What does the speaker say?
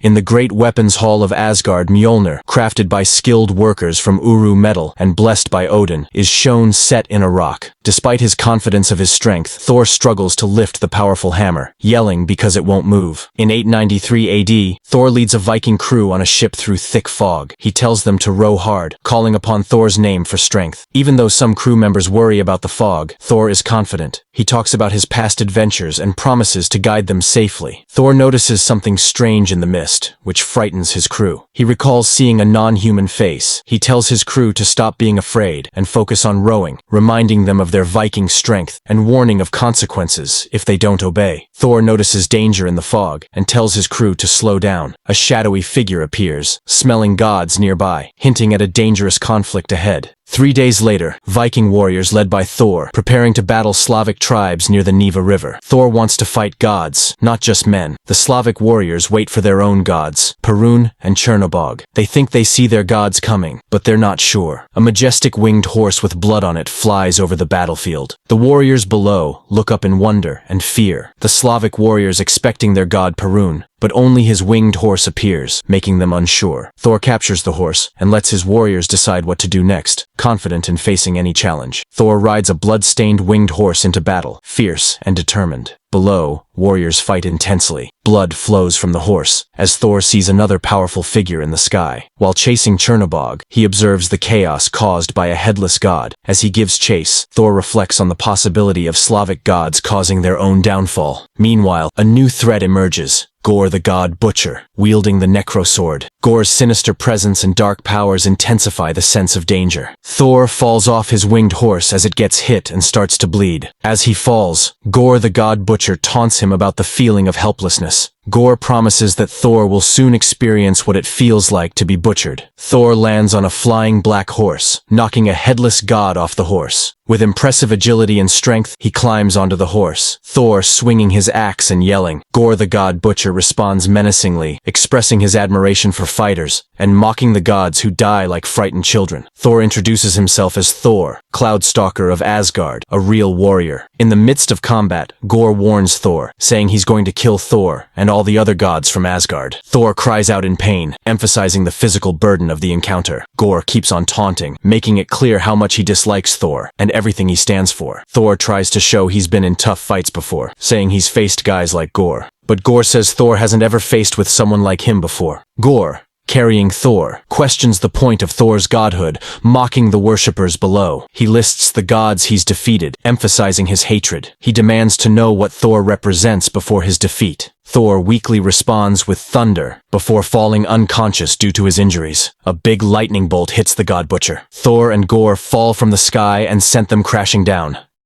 In the great weapons hall of Asgard, Mjolnir, crafted by skilled workers from Uru metal and blessed by Odin, is shown set in a rock. Despite his confidence of his strength, Thor struggles to lift the powerful hammer, yelling because it won't move. In 893 AD, Thor leads a Viking crew on a ship through thick fog. He tells them to row hard, calling upon Thor's name for strength. Even though some crew members worry about the fog, Thor is confident. He talks about his past adventures and promises to guide them safely. Thor notices something strange in the mist, which frightens his crew. He recalls seeing a non-human face. He tells his crew to stop being afraid and focus on rowing, reminding them of their Viking strength and warning of consequences if they don't obey. Thor notices danger in the fog and tells his crew to slow down. A shadowy figure appears, smelling gods nearby, hinting at a dangerous conflict ahead. 3 days later, Viking warriors led by Thor, preparing to battle Slavic tribes near the Neva River. Thor wants to fight gods, not just men. The Slavic warriors wait for their own gods, Perun and Chernobog. They think they see their gods coming, but they're not sure. A majestic winged horse with blood on it flies over the battlefield. The warriors below look up in wonder and fear. The Slavic warriors expecting their god Perun, but only his winged horse appears, making them unsure. Thor captures the horse and lets his warriors decide what to do next, confident in facing any challenge. Thor rides a bloodstained winged horse into battle, fierce and determined. Below, warriors fight intensely. Blood flows from the horse, as Thor sees another powerful figure in the sky. While chasing Chernobog, he observes the chaos caused by a headless god. As he gives chase, Thor reflects on the possibility of Slavic gods causing their own downfall. Meanwhile, a new threat emerges. Gorr the God Butcher, wielding the Necrosword. Gorr's sinister presence and dark powers intensify the sense of danger. Thor falls off his winged horse as it gets hit and starts to bleed. As he falls, Gorr the God Butcher taunts him about the feeling of helplessness. Gorr promises that Thor will soon experience what it feels like to be butchered. Thor lands on a flying black horse, knocking a headless god off the horse. With impressive agility and strength, he climbs onto the horse, Thor swinging his axe and yelling. Gorr the God Butcher responds menacingly, expressing his admiration for fighters, and mocking the gods who die like frightened children. Thor introduces himself as Thor, Cloudstalker of Asgard, a real warrior. In the midst of combat, Gorr warns Thor, saying he's going to kill Thor and all the other gods from Asgard. Thor cries out in pain, emphasizing the physical burden of the encounter. Gorr keeps on taunting, making it clear how much he dislikes Thor and everything he stands for. Thor tries to show he's been in tough fights before, saying he's faced guys like Gorr. But Gorr says Thor hasn't ever faced with someone like him before. Gorr, carrying Thor, questions the point of Thor's godhood, mocking the worshippers below. He lists the gods he's defeated, emphasizing his hatred. He demands to know what Thor represents before his defeat. Thor weakly responds with thunder before falling unconscious due to his injuries. A big lightning bolt hits the God Butcher. Thor and Gorr fall from the sky and sent them crashing down.